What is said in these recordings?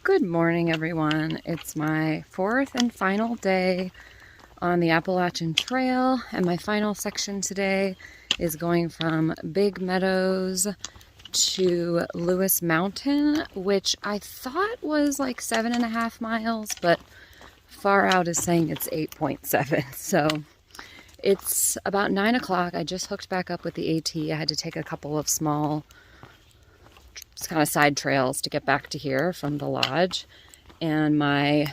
Good morning, everyone. It's my fourth and final day on the Appalachian Trail, and my final section today is going from Big Meadows to Lewis Mountain, which I thought was like 7.5 miles, but Far Out is saying it's 8.7. So it's about 9 o'clock. I just hooked back up with the AT. I had to take a couple of small kind of side trails to get back to here from the lodge, and my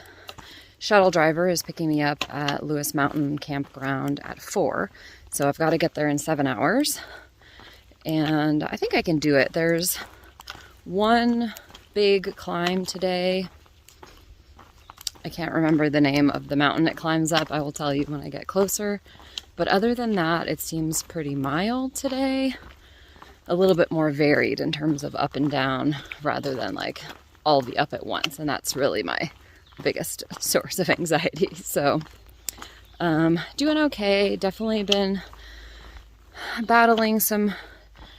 shuttle driver is picking me up at Lewis Mountain Campground at 4, so I've got to get there in 7 hours, and I think I can do it. There's one big climb today. I can't remember the name of the mountain it climbs up. I will tell you when I get closer, but other than that, it seems pretty mild today. A little bit more varied in terms of up and down rather than like all the up at once, and that's really my biggest source of anxiety. So doing okay. Definitely been battling some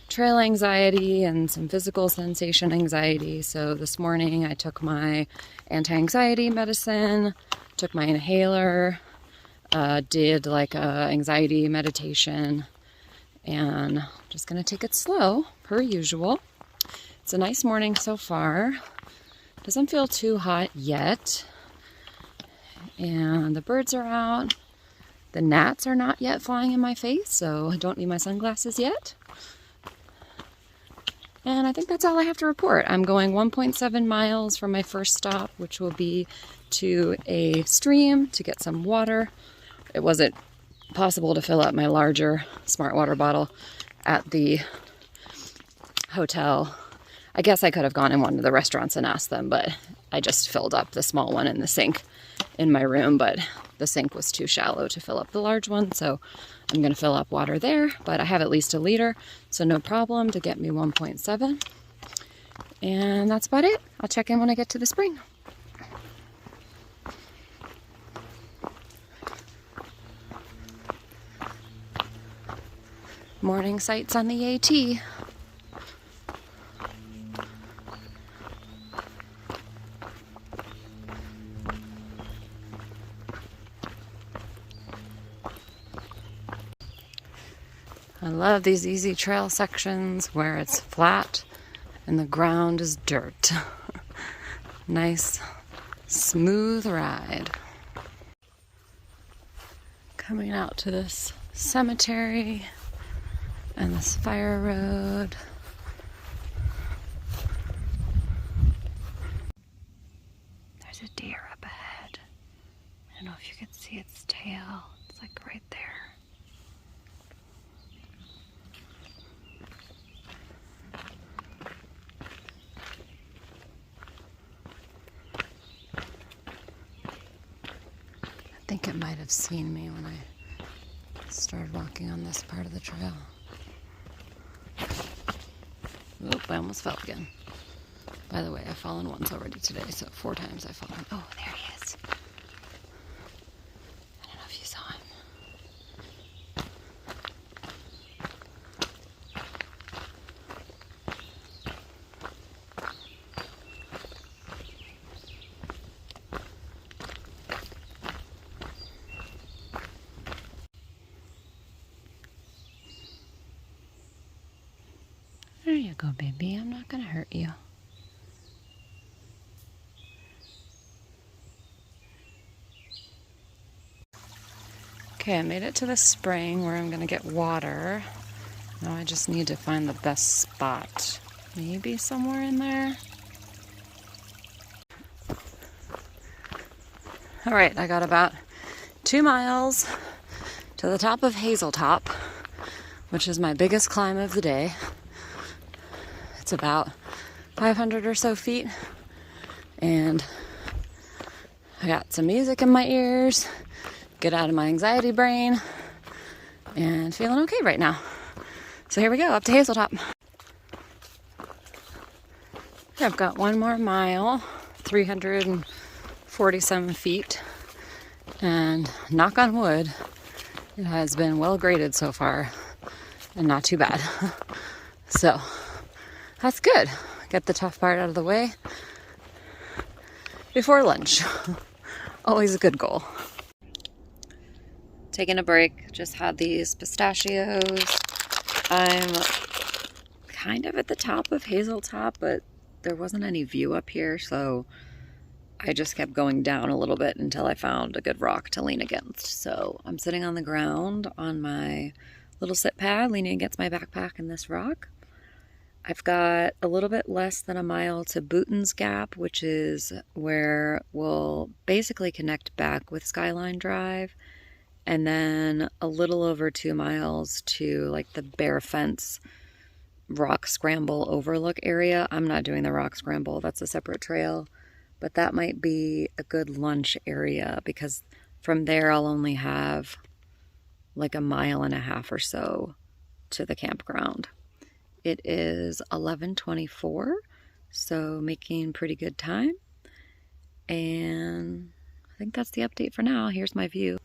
trail anxiety and some physical sensation anxiety. So this morning I took my anti-anxiety medicine, took my inhaler, did like a anxiety meditation, and just gonna take it slow per usual. It's a nice morning so far. Doesn't feel too hot yet, and the birds are out. The gnats are not yet flying in my face, so I don't need my sunglasses yet. And I think that's all I have to report. I'm going 1.7 miles from my first stop, which will be to a stream to get some water. It wasn't possible to fill up my larger smart water bottle at the hotel. I guess I could have gone in one of the restaurants and asked them, but I just filled up the small one in the sink in my room, but the sink was too shallow to fill up the large one, so I'm going to fill up water there, but I have at least a liter, so no problem to get me 1.7. And that's about it. I'll check in when I get to the spring. Morning sights on the AT. I love these easy trail sections where it's flat and the ground is dirt. Nice, smooth ride. Coming out to this cemetery and this fire road. There's a deer up ahead. I don't know if you can see its tail. It's like right there. I think it might have seen me when I started walking on this part of the trail. Oop, I almost fell again. By the way, I've fallen once already today, so 4 times I've fallen. Oh, there he is. I don't know if you saw him. There you go, baby. I'm not gonna hurt you. Okay, I made it to the spring where I'm gonna get water. Now I just need to find the best spot. Maybe somewhere in there. All right, I got about 2 miles to the top of Hazeltop, which is my biggest climb of the day. It's about 500 or so feet, and I got some music in my ears, get out of my anxiety brain, and feeling okay right now. So here we go, up to Hazeltop. I've got 1 more mile, 347 feet, and knock on wood, it has been well graded so far and not too bad. So that's good. Get the tough part out of the way. before lunch. Always a good goal. Taking a break, just had these pistachios. I'm kind of at the top of Hazeltop, but there wasn't any view up here, so I just kept going down a little bit until I found a good rock to lean against. So I'm sitting on the ground on my little sit pad, leaning against my backpack in this rock. I've got a little bit less than a mile to Booton's Gap, which is where we'll basically connect back with Skyline Drive, and then a little over 2 miles to like the Bear Fence Rock Scramble Overlook area. I'm not doing the Rock Scramble, that's a separate trail, but that might be a good lunch area because from there I'll only have like 1.5 miles or so to the campground. It is 11:24, so making pretty good time, and I think that's the update for now. Here's my view.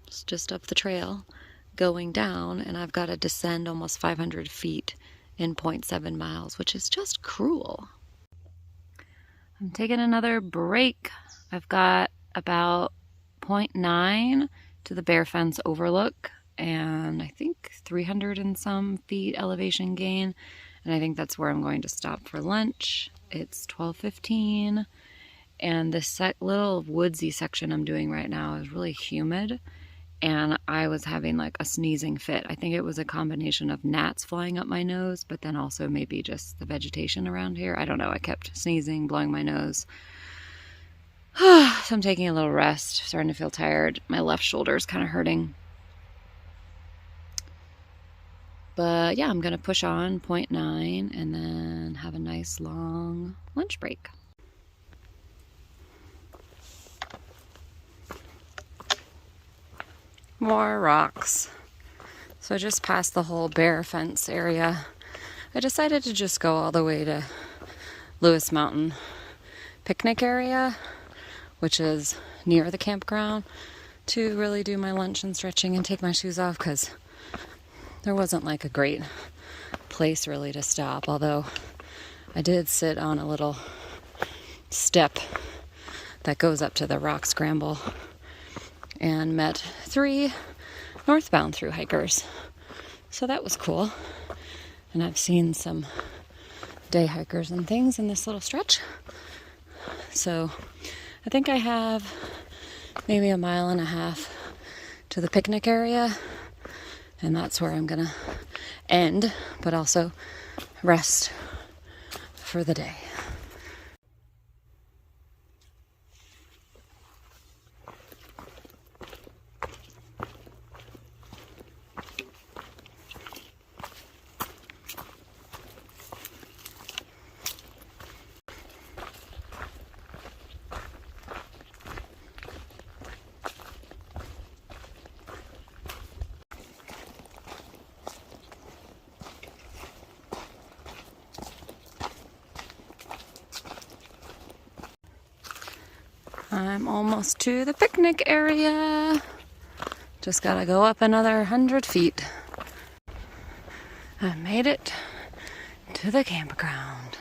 It's just up the trail going down, and I've got to descend almost 500 feet in 0.7 miles, which is just cruel. I'm taking another break. I've got about 0.9 to the Bear Fence Overlook, and I think 300 and some feet elevation gain, and I think that's where I'm going to stop for lunch. It's 12:15, and this little woodsy section I'm doing right now is really humid, and I was having like a sneezing fit. I think it was a combination of gnats flying up my nose, but then also maybe just the vegetation around here. I don't know, I kept sneezing, blowing my nose. So I'm taking a little rest, starting to feel tired. My left shoulder is kind of hurting. But yeah, I'm going to push on 0.9 and then have a nice long lunch break. More rocks. So I just passed the whole Bear Fence area. I decided to just go all the way to Lewis Mountain picnic area, which is near the campground, to really do my lunch and stretching and take my shoes off because there wasn't like a great place really to stop, although I did sit on a little step that goes up to the rock scramble and met 3 northbound thru hikers. So that was cool. And I've seen some day hikers and things in this little stretch. So I think I have maybe 1.5 miles to the picnic area. And that's where I'm gonna end, but also rest for the day. I'm almost to the picnic area. Just gotta go up another 100 feet. I made it to the campground.